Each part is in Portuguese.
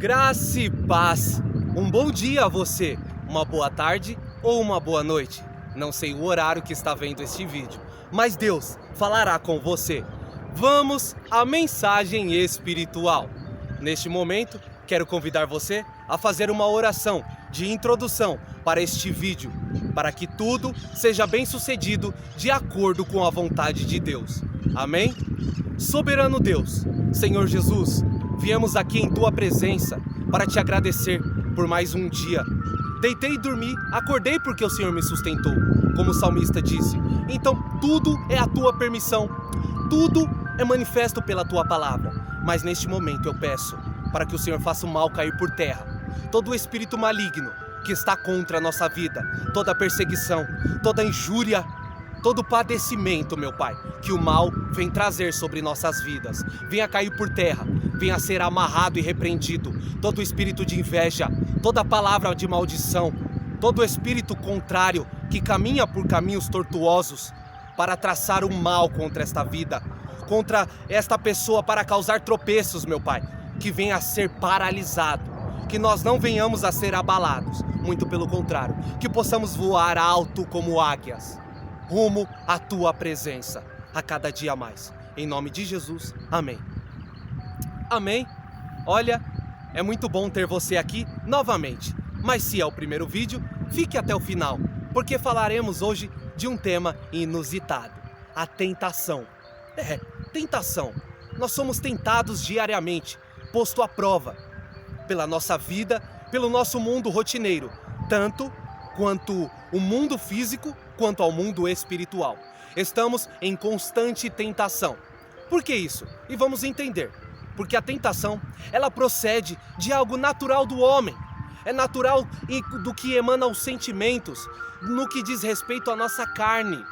Graça e paz. Um bom dia a você, uma boa tarde ou uma boa noite. Não sei o horário que está vendo este vídeo, mas Deus falará com você. Vamos à mensagem espiritual. Neste momento, quero convidar você a fazer uma oração de introdução para este vídeo, para que tudo seja bem sucedido de acordo com a vontade de Deus. Amém? Soberano Deus, Senhor Jesus, viemos aqui em Tua presença para Te agradecer por mais um dia. Deitei e dormi, acordei porque o Senhor me sustentou, como o salmista disse. Então tudo é a Tua permissão, tudo é manifesto pela Tua palavra. Mas neste momento eu peço para que o Senhor faça o mal cair por terra. Todo o espírito maligno que está contra a nossa vida, toda perseguição, toda injúria, todo padecimento, meu Pai, que o mal vem trazer sobre nossas vidas, venha cair por terra, venha ser amarrado e repreendido. Todo espírito de inveja, toda palavra de maldição, todo espírito contrário que caminha por caminhos tortuosos para traçar o mal contra esta vida, contra esta pessoa, para causar tropeços, meu Pai, que venha a ser paralisado, que nós não venhamos a ser abalados, muito pelo contrário, que possamos voar alto como águias, rumo à Tua presença, a cada dia mais. Em nome de Jesus, amém. Amém. Olha, é muito bom ter você aqui novamente, mas se é o primeiro vídeo, fique até o final, porque falaremos hoje de um tema inusitado, a tentação. Tentação. Nós somos tentados diariamente, posto à prova, pela nossa vida, pelo nosso mundo rotineiro, tanto quanto o mundo físico, quanto ao mundo espiritual. Estamos em constante tentação. Por que isso? E vamos entender. Porque a tentação, ela procede de algo natural do homem. É natural do que emana os sentimentos, no que diz respeito à nossa carne,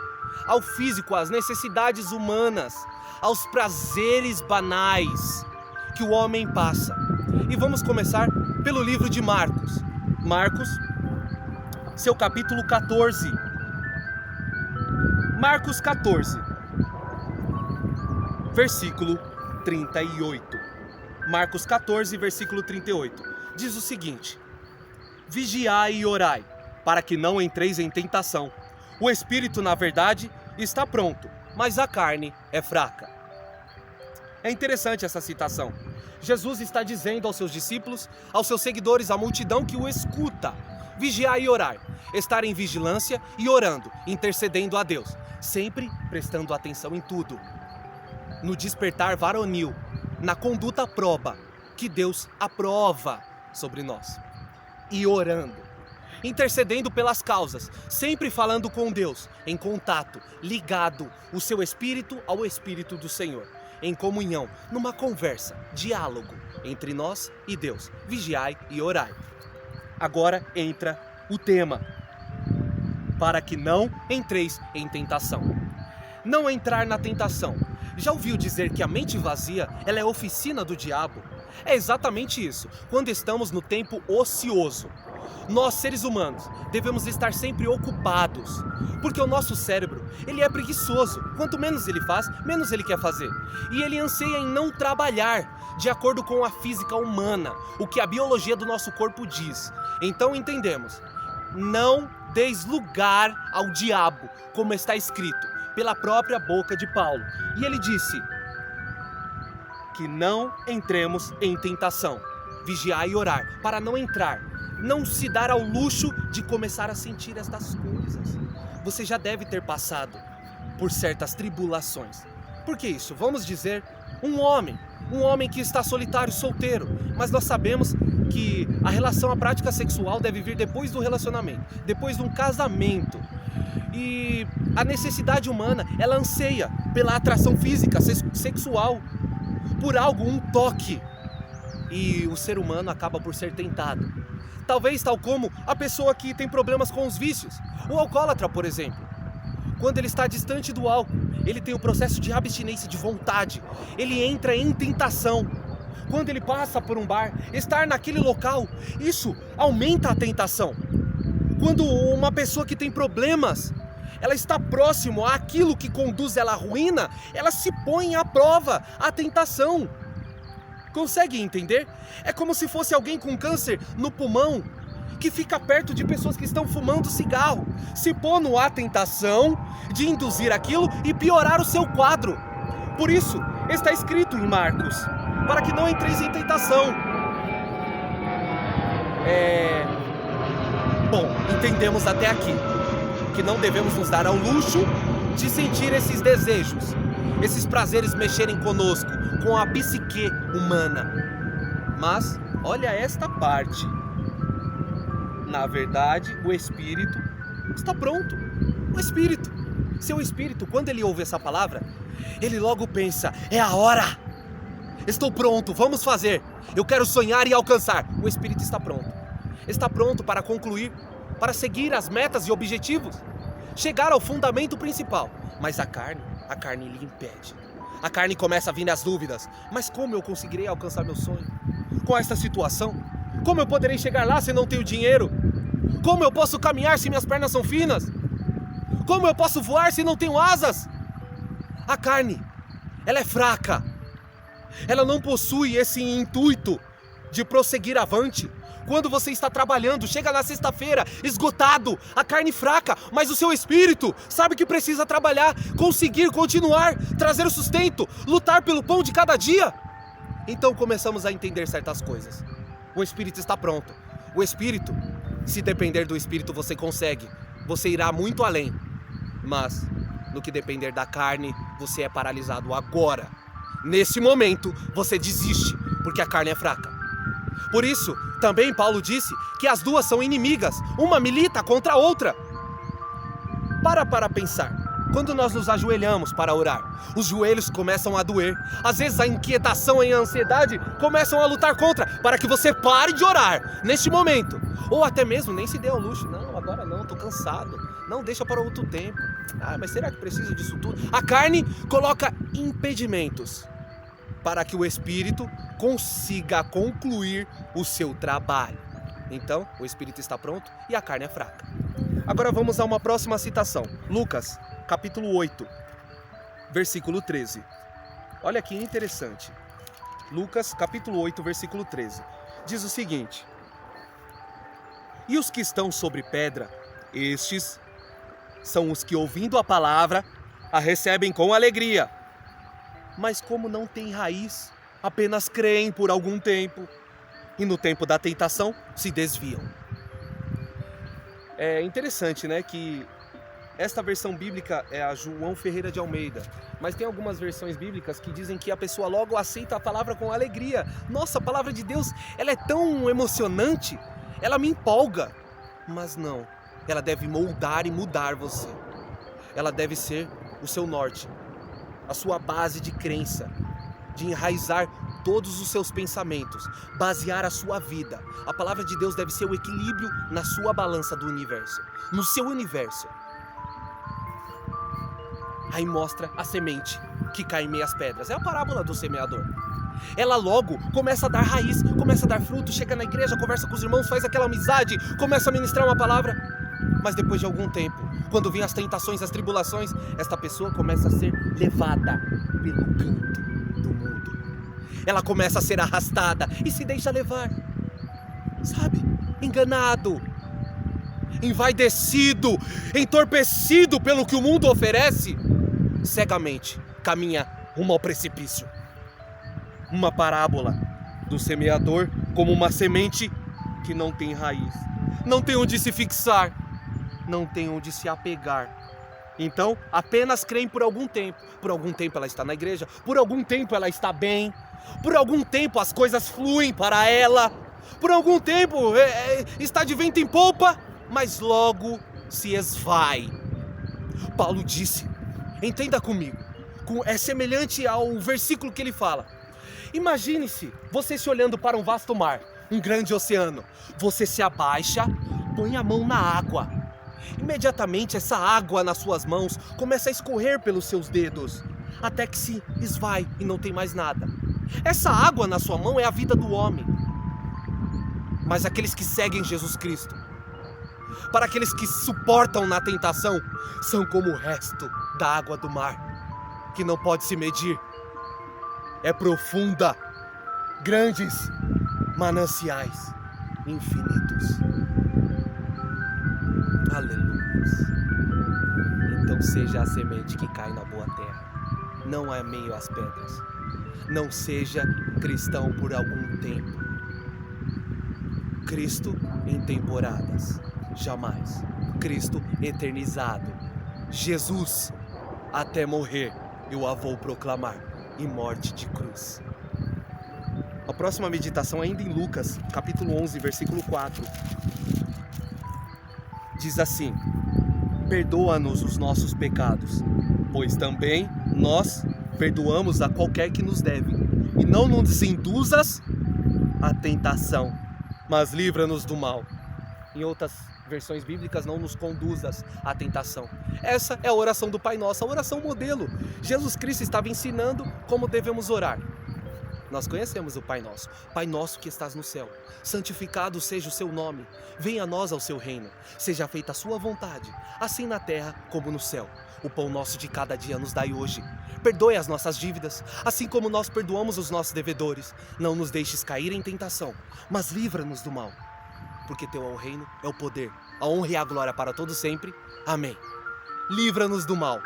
ao físico, às necessidades humanas, aos prazeres banais que o homem passa. E vamos começar pelo livro de Marcos. Marcos, seu capítulo 14. Marcos 14, versículo 38. Marcos 14, versículo 38. Diz o seguinte: Vigiai e orai, para que não entreis em tentação. O espírito, na verdade, está pronto, mas a carne é fraca. É interessante essa citação. Jesus está dizendo aos seus discípulos, aos seus seguidores, à multidão que o escuta: vigiar e orar, estar em vigilância e orando, intercedendo a Deus, sempre prestando atenção em tudo, no despertar varonil, na conduta proba, que Deus aprova sobre nós, e orando, intercedendo pelas causas, sempre falando com Deus, em contato, ligado o seu espírito ao Espírito do Senhor, em comunhão, numa conversa, diálogo entre nós e Deus. Vigiai e orai. Agora entra o tema: para que não entreis em tentação. Não entrar na tentação. Já ouviu dizer que a mente vazia, ela é oficina do diabo? É exatamente isso, quando estamos no tempo ocioso. Nós, seres humanos, devemos estar sempre ocupados, porque o nosso cérebro, ele é preguiçoso. Quanto menos ele faz, menos ele quer fazer. E ele anseia em não trabalhar, de acordo com a física humana, o que a biologia do nosso corpo diz. Então entendemos: não deis lugar ao diabo, como está escrito pela própria boca de Paulo. E ele disse que não entremos em tentação. Vigiar e orar, para não entrar. Não se dar ao luxo de começar a sentir estas coisas. Você já deve ter passado por certas tribulações. Por que isso? Vamos dizer, um homem que está solitário, solteiro, mas nós sabemos que a relação, a prática sexual deve vir depois do relacionamento, depois de um casamento. E a necessidade humana, ela anseia pela atração física, sexual, por algo, um toque. E o ser humano acaba por ser tentado. Talvez tal como a pessoa que tem problemas com os vícios, o alcoólatra, por exemplo. Quando ele está distante do álcool, ele tem o processo de abstinência, de vontade. Ele entra em tentação. Quando ele passa por um bar, estar naquele local, isso aumenta a tentação. Quando uma pessoa que tem problemas, ela está próximo àquilo que conduz ela à ruína, ela se põe à prova, à tentação. Consegue entender? É como se fosse alguém com câncer no pulmão, que fica perto de pessoas que estão fumando cigarro, se pondo à tentação de induzir aquilo e piorar o seu quadro. Por isso, está escrito em Marcos, para que não entreis em tentação. Bom, entendemos até aqui que não devemos nos dar ao luxo de sentir esses desejos, esses prazeres mexerem conosco, com a psique humana. Mas, olha esta parte. Na verdade, o espírito está pronto. O espírito, seu espírito, quando ele ouve essa palavra, ele logo pensa, é a hora. Estou pronto, vamos fazer. Eu quero sonhar e alcançar. O espírito está pronto. Está pronto para concluir, para seguir as metas e objetivos, chegar ao fundamento principal. Mas a carne lhe impede. A carne começa a vir as dúvidas. Mas como eu conseguirei alcançar meu sonho? Com esta situação? Como eu poderei chegar lá se não tenho dinheiro? Como eu posso caminhar se minhas pernas são finas? Como eu posso voar se não tenho asas? A carne, ela é fraca. Ela não possui esse intuito de prosseguir avante. Quando você está trabalhando, chega na sexta-feira, esgotado, a carne fraca, mas o seu espírito sabe que precisa trabalhar, conseguir continuar, trazer o sustento, lutar pelo pão de cada dia. Então começamos a entender certas coisas. O espírito está pronto. O espírito, se depender do espírito você consegue, você irá muito além. Mas, no que depender da carne, você é paralisado agora. Nesse momento, você desiste, porque a carne é fraca. Por isso, também Paulo disse que as duas são inimigas, uma milita contra a outra. Para pensar. Quando nós nos ajoelhamos para orar, os joelhos começam a doer. Às vezes a inquietação e a ansiedade começam a lutar contra, para que você pare de orar neste momento. Ou até mesmo nem se dê ao luxo. Não, agora não, estou cansado. Não, deixa para outro tempo. Mas será que precisa disso tudo? A carne coloca impedimentos para que o espírito consiga concluir o seu trabalho. Então, o espírito está pronto e a carne é fraca. Agora vamos a uma próxima citação. Lucas, capítulo 8, versículo 13. Olha que interessante. Lucas, capítulo 8, versículo 13. Diz o seguinte: e os que estão sobre pedra, estes são os que, ouvindo a palavra, a recebem com alegria. Mas como não têm raiz, apenas creem por algum tempo, e no tempo da tentação se desviam. É interessante, né, que esta versão bíblica é a João Ferreira de Almeida, mas tem algumas versões bíblicas que dizem que a pessoa logo aceita a palavra com alegria. Nossa, a palavra de Deus, ela é tão emocionante, ela me empolga. Mas não, ela deve moldar e mudar você. Ela deve ser o seu norte, a sua base de crença, de enraizar todos os seus pensamentos, basear a sua vida. A palavra de Deus deve ser o equilíbrio na sua balança do universo, no seu universo. Aí mostra a semente que cai em meias pedras. É a parábola do semeador. Ela logo começa a dar raiz, começa a dar fruto, chega na igreja, conversa com os irmãos, faz aquela amizade, começa a ministrar uma palavra. Mas depois de algum tempo, quando vêm as tentações, as tribulações, esta pessoa começa a ser levada pelo canto do mundo. Ela começa a ser arrastada e se deixa levar. Sabe? Enganado, envaidecido, entorpecido pelo que o mundo oferece, cegamente caminha rumo ao precipício. Uma parábola do semeador como uma semente que não tem raiz, não tem onde se fixar, não tem onde se apegar. Então, apenas creem por algum tempo. Por algum tempo ela está na igreja, por algum tempo ela está bem, por algum tempo as coisas fluem para ela, por algum tempo está de vento em popa, mas logo se esvai. Paulo disse, entenda comigo, é semelhante ao versículo que ele fala. Imagine-se você se olhando para um vasto mar, um grande oceano. Você se abaixa, põe a mão na água. Imediatamente essa água nas suas mãos começa a escorrer pelos seus dedos, até que se esvai e não tem mais nada. Essa água na sua mão é a vida do homem. Mas aqueles que seguem Jesus Cristo, para aqueles que suportam na tentação, são como o resto da água do mar, que não pode se medir. É profunda, grandes mananciais infinitos. Aleluia. Então seja a semente que cai na boa terra, não é meio às pedras. Não seja cristão por algum tempo. Cristo em temporadas, jamais. Cristo eternizado. Jesus, até morrer, eu a vou proclamar, em morte de cruz. A próxima meditação, ainda em Lucas, capítulo 11, versículo 4. Diz assim: perdoa-nos os nossos pecados, pois também nós perdoamos a qualquer que nos deve. E não nos induzas à tentação, mas livra-nos do mal. Em outras versões bíblicas, não nos conduzas à tentação. Essa é a oração do Pai Nosso, a oração modelo. Jesus Cristo estava ensinando como devemos orar. Nós conhecemos o Pai Nosso. Pai nosso que estás no céu, santificado seja o seu nome. Venha a nós ao seu reino. Seja feita a sua vontade, assim na terra como no céu. O pão nosso de cada dia nos dai hoje. Perdoe as nossas dívidas, assim como nós perdoamos os nossos devedores. Não nos deixes cair em tentação, mas livra-nos do mal. Porque teu é o reino, é o poder, a honra e a glória para todos sempre. Amém. Livra-nos do mal.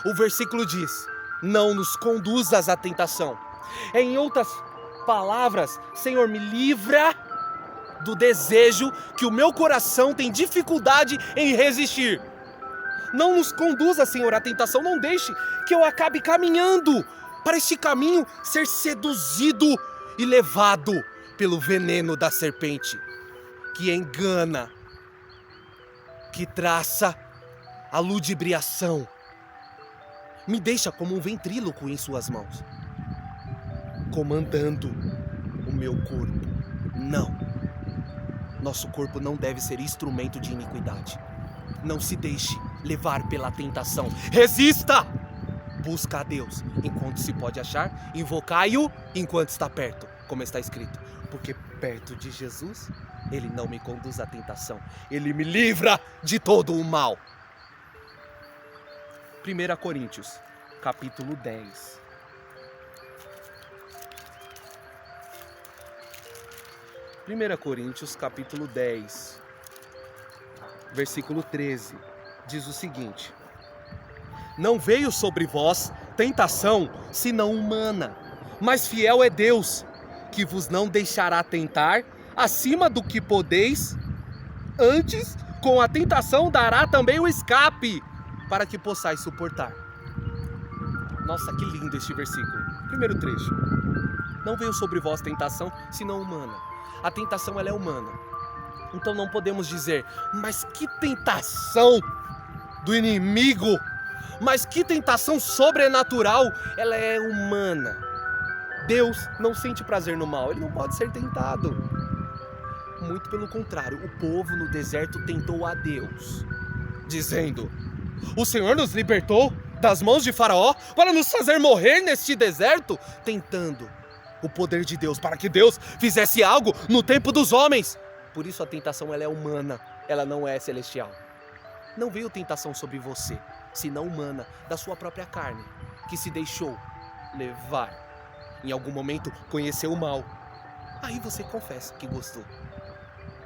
O versículo diz: não nos conduzas à tentação. Em outras palavras, Senhor, me livra do desejo que o meu coração tem dificuldade em resistir. Não nos conduza, Senhor, à tentação. Não deixe que eu acabe caminhando para este caminho, ser seduzido e levado pelo veneno da serpente, que engana, que traça a ludibriação. Me deixa como um ventríloco em suas mãos, comandando o meu corpo. Não. Nosso corpo não deve ser instrumento de iniquidade. Não se deixe levar pela tentação. Resista! Busca a Deus enquanto se pode achar. Invocai-o enquanto está perto, como está escrito. Porque perto de Jesus, Ele não me conduz à tentação. Ele me livra de todo o mal. 1 Coríntios, capítulo 10. Coríntios, capítulo 10, versículo 13, diz o seguinte: não veio sobre vós tentação, senão humana, mas fiel é Deus, que vos não deixará tentar acima do que podeis, antes com a tentação dará também o escape, para que possais suportar. Nossa, que lindo este versículo. Primeiro trecho: não veio sobre vós tentação, senão humana. A tentação, ela é humana. Então não podemos dizer, mas que tentação do inimigo, mas que tentação sobrenatural. Ela é humana. Deus não sente prazer no mal, Ele não pode ser tentado. Muito pelo contrário, o povo no deserto tentou a Deus, dizendo: o Senhor nos libertou das mãos de Faraó para nos fazer morrer neste deserto, tentando o poder de Deus, para que Deus fizesse algo no tempo dos homens. Por isso a tentação, ela é humana, ela não é celestial. Não veio tentação sobre você, senão humana, da sua própria carne, que se deixou levar. Em algum momento conheceu o mal. Aí você confessa que gostou.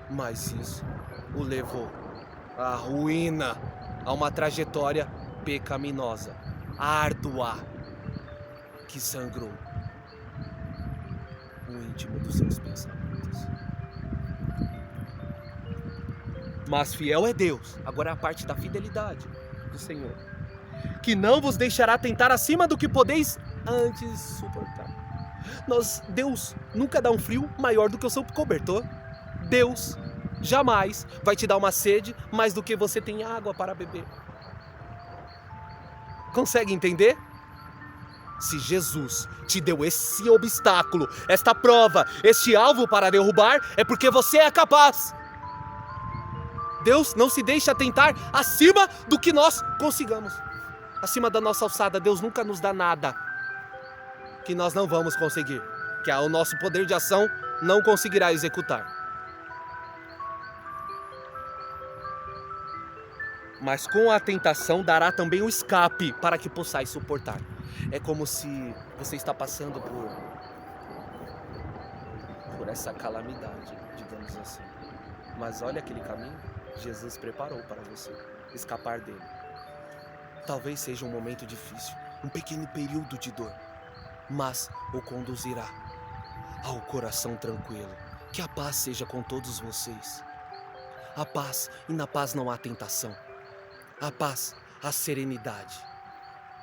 Mas isso o levou à ruína, a uma trajetória pecaminosa, árdua, que sangrou o íntimo dos seus pensamentos. Mas fiel é Deus, agora é a parte da fidelidade do Senhor, que não vos deixará tentar acima do que podeis antes suportar. Deus nunca dá um frio maior do que o seu cobertor. Deus jamais vai te dar uma sede mais do que você tem água para beber. Consegue entender? Se Jesus te deu esse obstáculo, esta prova, este alvo para derrubar, é porque você é capaz. Deus não se deixa tentar acima do que nós consigamos. Acima da nossa alçada, Deus nunca nos dá nada que nós não vamos conseguir, que o nosso poder de ação não conseguirá executar. Mas com a tentação dará também o escape para que possais suportar. É como se você está passando por essa calamidade, digamos assim. Mas olha aquele caminho, Jesus preparou para você escapar dele. Talvez seja um momento difícil, um pequeno período de dor, mas o conduzirá ao coração tranquilo. Que a paz seja com todos vocês. A paz, e na paz não há tentação. A paz, a serenidade,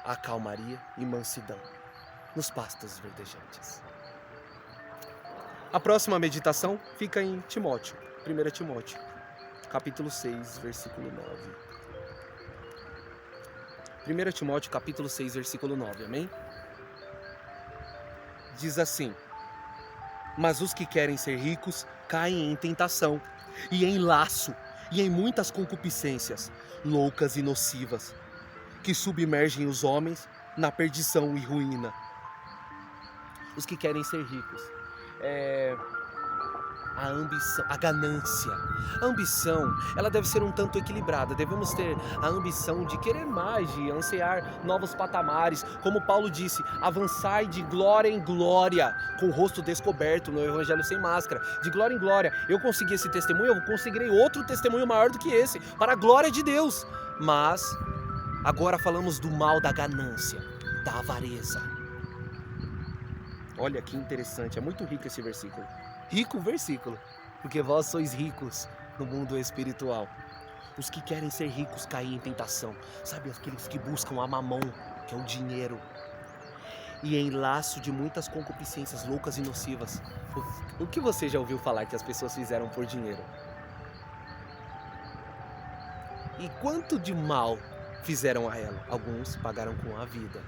a calmaria e mansidão nos pastos verdejantes. A próxima meditação fica em Timóteo, 1 Timóteo, capítulo 6, versículo 9. 1 Timóteo, capítulo 6, versículo 9, amém? Diz assim: mas os que querem ser ricos caem em tentação, e em laço, e em muitas concupiscências, loucas e nocivas, que submergem os homens na perdição e ruína. Os que querem ser ricos. A ambição, a ganância. A ambição, ela deve ser um tanto equilibrada. Devemos ter a ambição de querer mais, de ansiar novos patamares. Como Paulo disse, avançai de glória em glória, com o rosto descoberto no Evangelho sem máscara. De glória em glória. Eu consegui esse testemunho, eu conseguirei outro testemunho maior do que esse, para a glória de Deus. Mas, agora falamos do mal da ganância, da avareza. Olha que interessante, é muito rico esse versículo. Rico versículo, porque vós sois ricos no mundo espiritual. Os que querem ser ricos caem em tentação. Sabe, aqueles que buscam a mamão, que é o dinheiro. E em laço de muitas concupiscências loucas e nocivas. O que você já ouviu falar que as pessoas fizeram por dinheiro? E quanto de mal fizeram a ela? Alguns pagaram com a vida.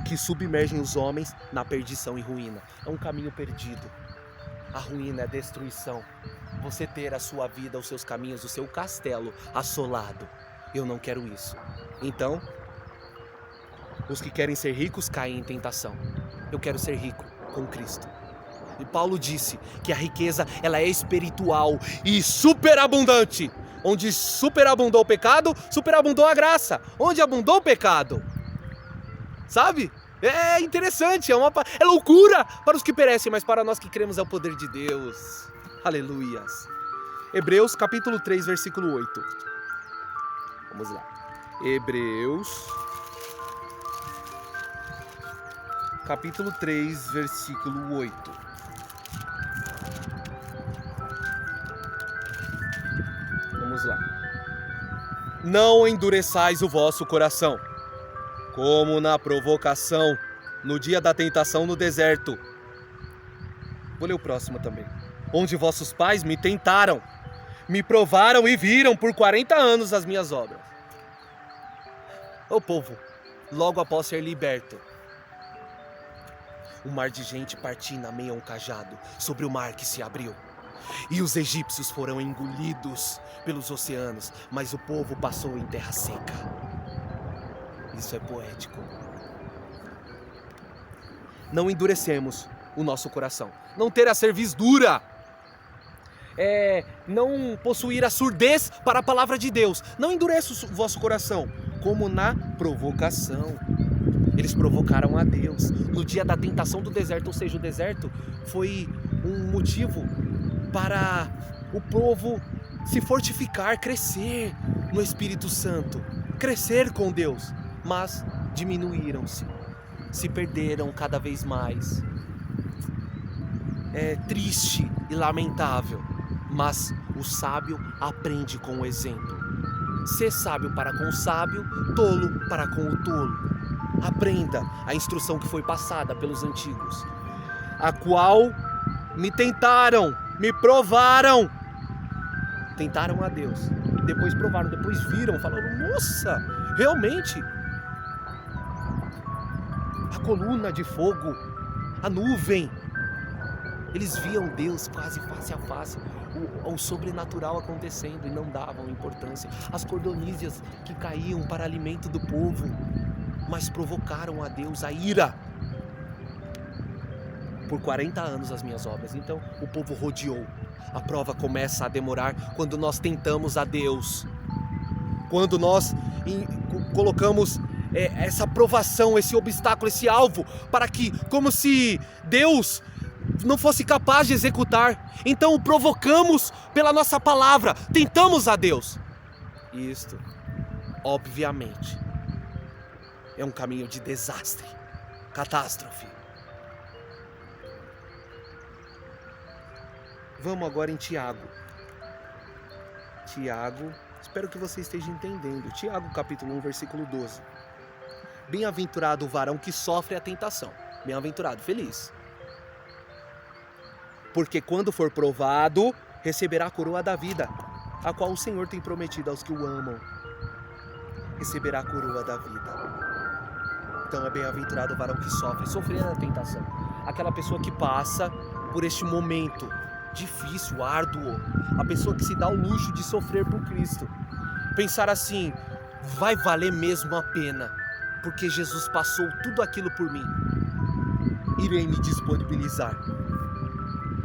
Que submergem os homens na perdição e ruína. É um caminho perdido. A ruína é a destruição. Você ter a sua vida, os seus caminhos, o seu castelo assolado. Eu não quero isso. Então, os que querem ser ricos caem em tentação. Eu quero ser rico com Cristo. E Paulo disse que a riqueza, ela é espiritual e superabundante. Onde superabundou o pecado, superabundou a graça. Onde abundou o pecado, sabe? É interessante, é loucura para os que perecem, mas para nós que cremos é o poder de Deus. Aleluias. Hebreus capítulo 3, versículo 8. Vamos lá. Hebreus capítulo 3, versículo 8. Vamos lá. Não endureçais o vosso coração, como na provocação, no dia da tentação no deserto. Vou ler o próximo também. Onde vossos pais me tentaram, me provaram e viram por 40 anos as minhas obras. O povo, logo após ser liberto, o mar de gente partiu a meio a um cajado sobre o mar que se abriu. E os egípcios foram engolidos pelos oceanos, mas o povo passou em terra seca. Isso é poético. Não endurecemos o nosso coração. Não ter a cerviz dura. Não possuir a surdez para a palavra de Deus. Não endureça o vosso coração, como na provocação. Eles provocaram a Deus no dia da tentação do deserto, ou seja, o deserto foi um motivo para o povo se fortificar, crescer no Espírito Santo, crescer com Deus. Mas diminuíram-se, se perderam cada vez mais. É triste e lamentável, mas o sábio aprende com o exemplo. Ser sábio para com o sábio, tolo para com o tolo. Aprenda a instrução que foi passada pelos antigos, a qual me tentaram, me provaram. Tentaram a Deus, depois provaram, depois viram, falaram, nossa, realmente... A coluna de fogo, a nuvem. Eles viam Deus quase face a face, o sobrenatural acontecendo e não davam importância. As cordonísias que caíam para alimento do povo, mas provocaram a Deus a ira. Por 40 anos as minhas obras. Então o povo rodeou. A prova começa a demorar quando nós tentamos a Deus. Quando nós colocamos essa provação, esse obstáculo, esse alvo, para que, como se Deus não fosse capaz de executar. Então o provocamos pela nossa palavra, tentamos a Deus. E isto, obviamente, é um caminho de desastre, catástrofe. Vamos agora em Tiago. Tiago, espero que você esteja entendendo. Tiago capítulo 1, versículo 12. Bem-aventurado o varão que sofre a tentação. Bem-aventurado, feliz. Porque quando for provado, receberá a coroa da vida, a qual o Senhor tem prometido aos que o amam. Receberá a coroa da vida. Então é bem-aventurado o varão que sofrer a tentação. Aquela pessoa que passa por este momento difícil, árduo. A pessoa que se dá o luxo de sofrer por Cristo. Pensar assim, vai valer mesmo a pena, porque Jesus passou tudo aquilo por mim. Irei me disponibilizar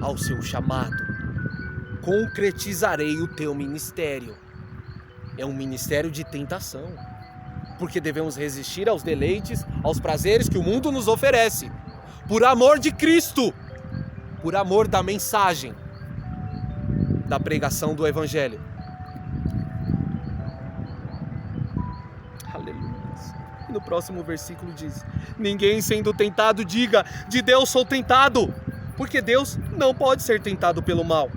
ao seu chamado. Concretizarei o teu ministério. É um ministério de tentação, porque devemos resistir aos deleites, aos prazeres que o mundo nos oferece, por amor de Cristo, por amor da mensagem, da pregação do Evangelho. Aleluia. E no próximo versículo diz: ninguém sendo tentado diga, de Deus sou tentado, porque Deus não pode ser tentado pelo mal,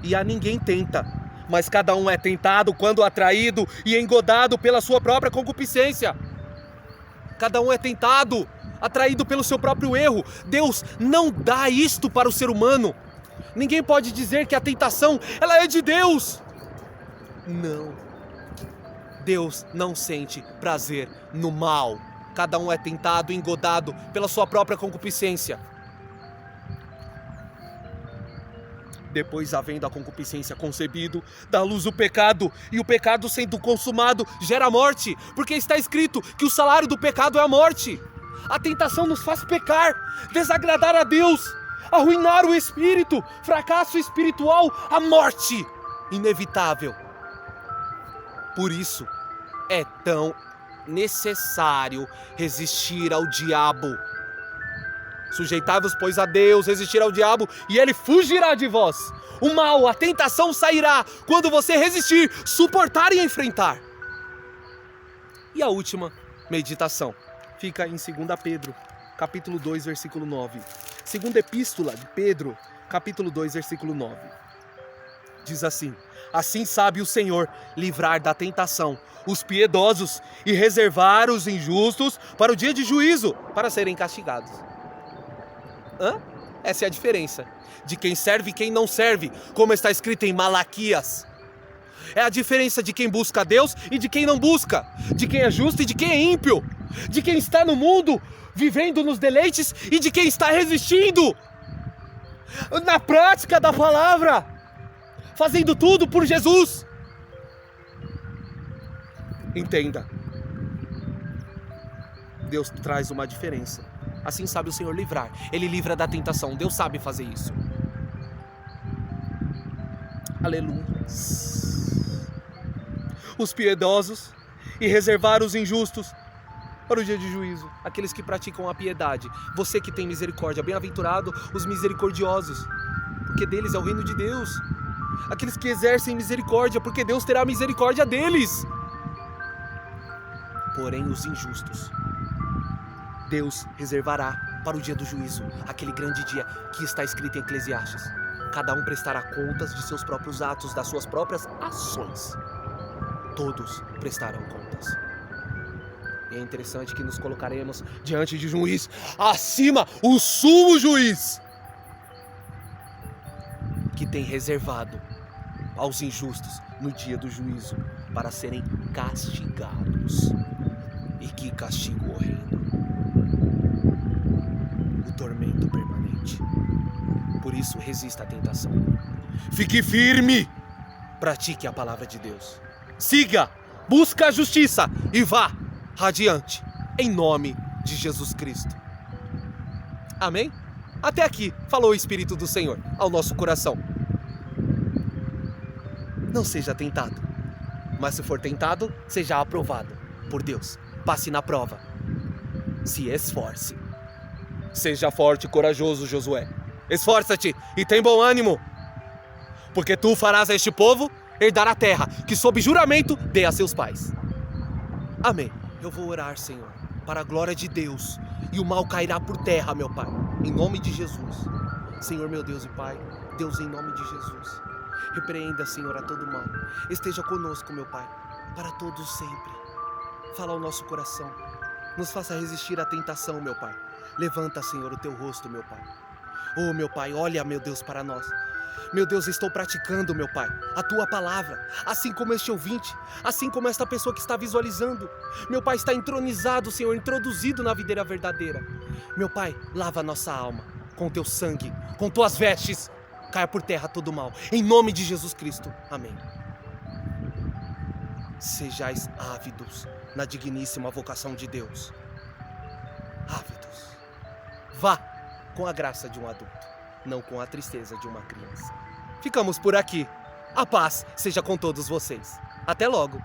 e a ninguém tenta, mas cada um é tentado quando atraído e engodado pela sua própria concupiscência. Cada um é tentado, atraído pelo seu próprio erro. Deus não dá isto para o ser humano. Ninguém pode dizer que a tentação, ela é de Deus. Não. Deus não sente prazer no mal. Cada um é tentado e engodado pela sua própria concupiscência. Depois, havendo a concupiscência concebido, dá à luz o pecado, e o pecado sendo consumado gera a morte, porque está escrito que o salário do pecado é a morte. A tentação nos faz pecar, desagradar a Deus, arruinar o espírito, fracasso espiritual, a morte inevitável. Por isso é tão necessário resistir ao diabo. Sujeitai-vos, pois, a Deus, resistir ao diabo, e ele fugirá de vós. O mal, a tentação sairá quando você resistir, suportar e enfrentar. E a última meditação fica em 2 Pedro, capítulo 2, versículo 9. Segunda epístola de Pedro, capítulo 2, versículo 9. Diz assim: assim sabe o Senhor livrar da tentação os piedosos e reservar os injustos para o dia de juízo, para serem castigados. Essa é a diferença de quem serve e quem não serve, como está escrito em Malaquias. É a diferença de quem busca a Deus e de quem não busca, de quem é justo e de quem é ímpio, de quem está no mundo vivendo nos deleites e de quem está resistindo na prática da palavra, fazendo tudo por Jesus. Entenda, Deus traz uma diferença. Assim sabe o Senhor livrar. Ele livra da tentação. Deus sabe fazer isso. Aleluia. Os piedosos e reservar os injustos para o dia de juízo. Aqueles que praticam a piedade. Você que tem misericórdia. Bem-aventurado os misericordiosos, porque deles é o reino de Deus. Aqueles que exercem misericórdia, porque Deus terá misericórdia deles. Porém os injustos Deus reservará para o dia do juízo, aquele grande dia que está escrito em Eclesiastes. Cada um prestará contas de seus próprios atos, das suas próprias ações. Todos prestarão contas. E é interessante que nos colocaremos diante de um juiz acima, o sumo juiz, que tem reservado aos injustos no dia do juízo para serem castigados. E que castigo horrendo! Tormento permanente. Por isso, resista à tentação. Fique firme. Pratique a palavra de Deus. Siga, busca a justiça e vá radiante, em nome de Jesus Cristo. Amém? Até aqui falou o Espírito do Senhor ao nosso coração. Não seja tentado, mas se for tentado, seja aprovado por Deus. Passe na prova. Se esforce. Seja forte e corajoso, Josué. Esforça-te e tem bom ânimo, porque tu farás a este povo herdar a terra que sob juramento dei a seus pais. Amém. Eu vou orar, Senhor, para a glória de Deus, e o mal cairá por terra, meu Pai, em nome de Jesus. Senhor, meu Deus e Pai, Deus, em nome de Jesus, repreenda, Senhor, a todo mal. Esteja conosco, meu Pai, para todos sempre. Fala ao nosso coração, nos faça resistir à tentação, meu Pai. Levanta, Senhor, o teu rosto, meu Pai. Oh, meu Pai, olha, meu Deus, para nós. Meu Deus, estou praticando, meu Pai, a Tua palavra, assim como este ouvinte, assim como esta pessoa que está visualizando. Meu Pai, está entronizado, Senhor, introduzido na videira verdadeira. Meu Pai, lava a nossa alma com Teu sangue, com Tuas vestes. Caia por terra todo mal, em nome de Jesus Cristo. Amém. Sejais ávidos na digníssima vocação de Deus. Ávidos. Vá com a graça de um adulto, não com a tristeza de uma criança. Ficamos por aqui. A paz seja com todos vocês. Até logo!